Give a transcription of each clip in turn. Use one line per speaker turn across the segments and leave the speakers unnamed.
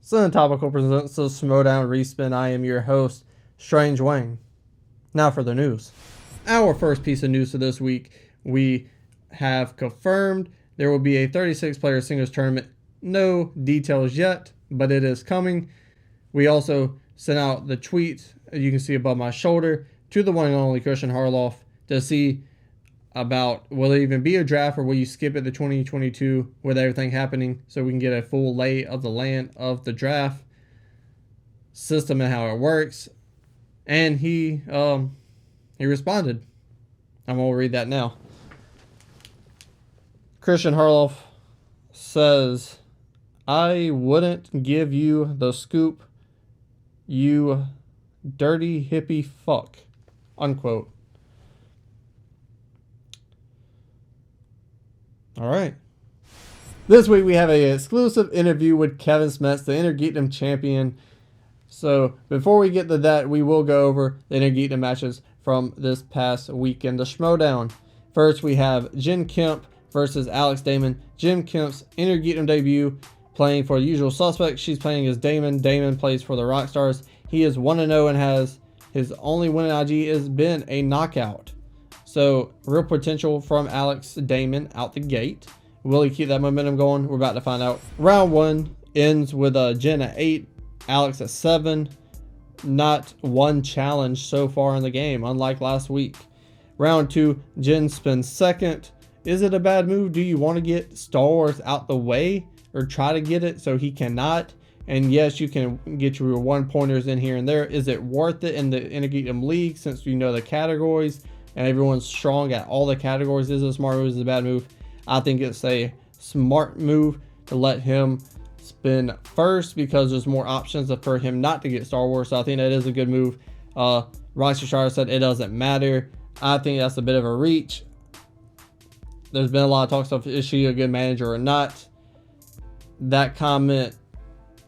Sun Topical presents the Schmoedown Respin. I am your host, Strange Wang. Now for the news. Our first piece of news for this week, we have confirmed there will be a 36-player singles tournament. No details yet, but it is coming. We also sent out the tweet, you can see above my shoulder, to the one and only Christian Harloff to see about will it even be a draft or will you skip it to 2022 with everything happening so we can get a full lay of the land of the draft system and how it works. And he responded. I'm going to read that now. Christian Harloff says, "I wouldn't give you the scoop, you dirty hippie fuck," unquote. All right. This week we have an exclusive interview with Kevin Smets, the Intergate champion. So before we get to that, we will go over the Intergate matches from this past weekend, the Schmoedown. First, we have Jen Kemp versus Alex Damon. Jen Kemp's Intergate debut, playing for the usual suspects. She's playing as Damon. Damon plays for the Rockstars. He is 1-0 and has his only win in IG has been a knockout. So, real potential from Alex Damon out the gate. Will he keep that momentum going? We're about to find out. Round 1 ends with Jen at 8, Alex at 7. Not one challenge so far in the game, unlike last week. Round 2, Jen spins second. Is it a bad move? Do you want to get Star Wars out the way or try to get it so he cannot? And yes, you can get your one-pointers in here and there. Is it worth it in the Intergate League since you know the categories? And everyone's strong at all the categories? Is it a smart move? Is it a bad move? I think it's a smart move to let him spin first because there's more options for him not to get Star Wars. So I think that is a good move. Roxy Shire said it doesn't matter. I think that's a bit of a reach. There's been a lot of talk stuff. Is she a good manager or not? That comment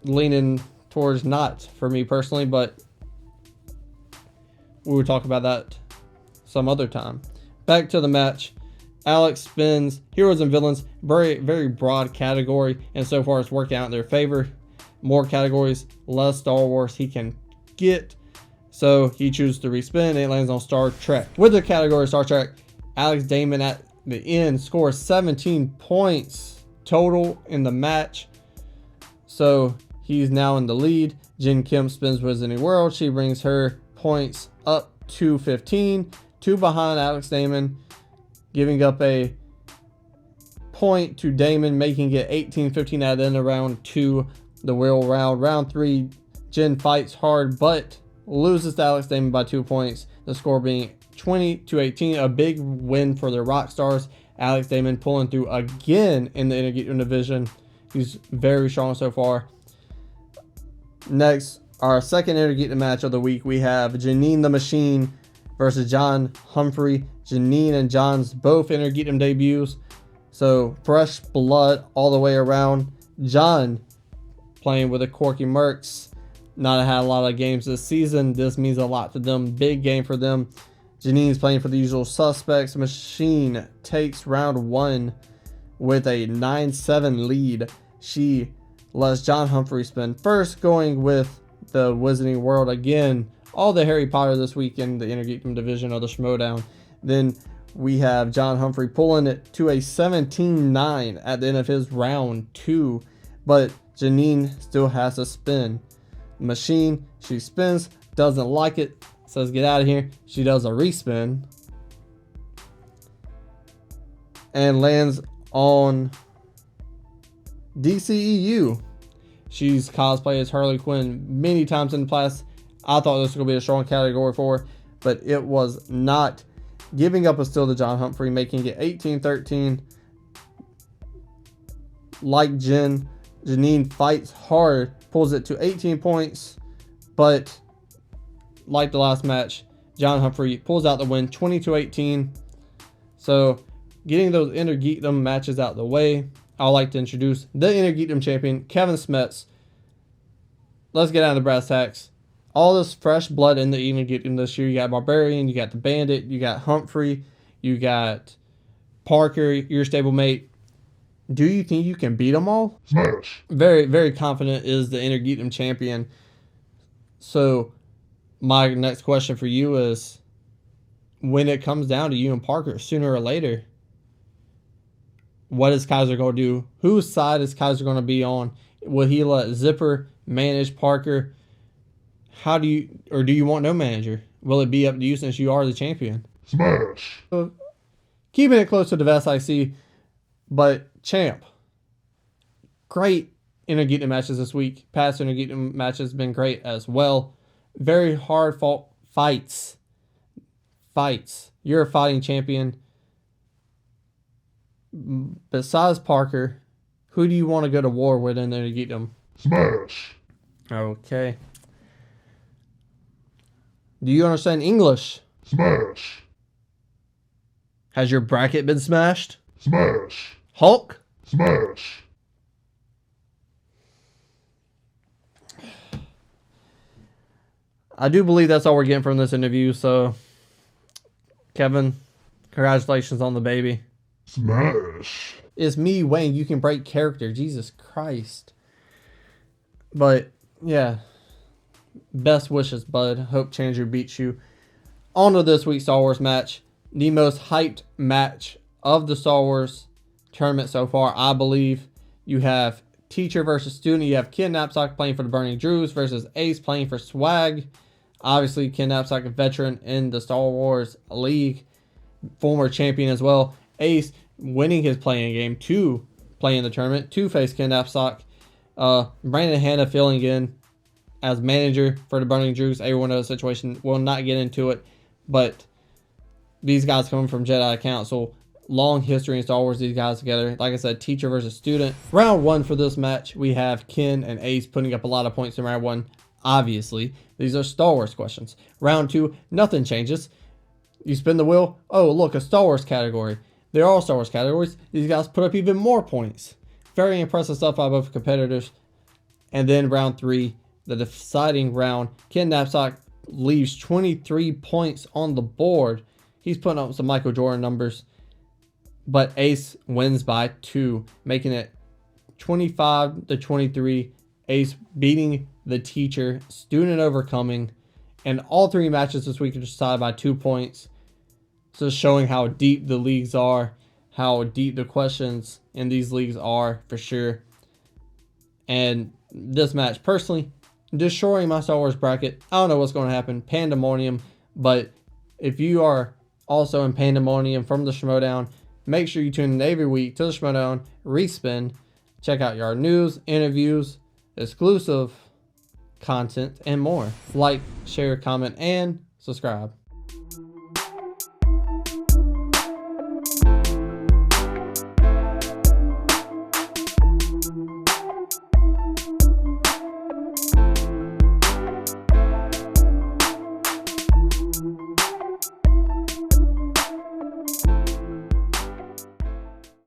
leaning towards not for me personally, but we will talk about that some other time. Back to the match. Alex spins heroes and villains, very broad category, and so far it's worked out in their favor. More categories, less Star Wars he can get, so he chooses to respin and it lands on Star Trek. With the category Star Trek, Alex Damon at the end scores 17 points total in the match, so he's now in the lead. Jen Kim spins Wizarding World. She brings her points up to 15. 2 behind Alex Damon, giving up a point to Damon, making it 18-15 at the end of round 2, the real round. Round 3, Jen fights hard, but loses to Alex Damon by 2 points. The score being 20-18, a big win for the Rockstars. Alex Damon pulling through again in the Intergate division. He's very strong so far. Next, our second Intergate match of the week, we have Janine the Machine versus John Humphrey. Janine and John's both Intergate debuts, so fresh blood all the way around. John playing with the Corky Mercs, not had a lot of games this season. This means a lot to them, big game for them. Janine's playing for the usual suspects. Machine takes round 1 with a 9-7 lead. She lets John Humphrey spin first, going with the Wizarding World again. All the Harry Potter this week in the Intergate division of the Schmoedown. Then we have John Humphrey pulling it to a 17-9 at the end of his round 2. But Janine still has to spin. Machine, she spins, doesn't like it, says get out of here. She does a respin and lands on DCEU. She's cosplayed as Harley Quinn many times in the past. I thought this was going to be a strong category for her, but it was not. Giving up a steal to John Humphrey, making it 18-13. Like Janine fights hard, pulls it to 18 points, but like the last match, John Humphrey pulls out the win, 20-18. So, getting those Intergate matches out the way, I'd like to introduce the Intergate champion, Kevin Smets. Let's get out of the brass tacks. All this fresh blood in the Intergate this year. You got Barbarian, you got the Bandit, you got Humphrey, you got Parker, your stablemate. Do you think you can beat them all?
Smash.
Very, very confident is the Intergate champion. So, my next question for you is, when it comes down to you and Parker, sooner or later, what is Kaiser going to do? Whose side is Kaiser going to be on? Will he let Zipper manage Parker? How do you want no manager? Will it be up to you since you are the champion?
Smash.
So, keeping it close to the vest, I see, but champ. Great Intergate matches this week. Past Intergate matches have been great as well. Very hard fought fights. You're a fighting champion. Besides Parker, who do you want to go to war with in Intergate?
Smash.
Okay. Do you understand English?
Smash.
Has your bracket been smashed?
Smash.
Hulk?
Smash.
I do believe that's all we're getting from this interview, so Kevin, congratulations on the baby.
Smash.
It's me, Wayne. You can break character. Jesus Christ. But, yeah. Best wishes, bud. Hope Challenger beats you. On to this week's Star Wars match. The most hyped match of the Star Wars tournament so far, I believe. You have teacher versus student. You have Ken Knapsack playing for the Burning Drews versus Ace playing for Swag. Obviously, Ken Knapsack, a veteran in the Star Wars League. Former champion as well. Ace winning his playing game to play in the tournament to face Ken Knapsack. Brandon Hanna filling in as manager for the Burning Drews. Everyone knows the situation. We'll not get into it. But these guys coming from Jedi Council. Long history in Star Wars, these guys together. Like I said, teacher versus student. Round one for this match, we have Ken and Ace putting up a lot of points in round one. Obviously, these are Star Wars questions. Round two, nothing changes. You spin the wheel. Oh, look, a Star Wars category. They're all Star Wars categories. These guys put up even more points. Very impressive stuff by both competitors. And then round three, the deciding round. Ken Knapsack leaves 23 points on the board. He's putting up some Michael Jordan numbers. But Ace wins by 2, making it 25-23. Ace beating the teacher, student overcoming. And all three matches this week are decided by 2 points. So showing how deep the leagues are, how deep the questions in these leagues are for sure. And this match, personally, destroying my Star Wars bracket. I don't know what's going to happen. Pandemonium. But if you are also in Pandemonium from the Schmoedown, make sure you tune in every week to the Schmoedown Respin. Check out our news, interviews, exclusive content, and more. Like, share, comment, and subscribe.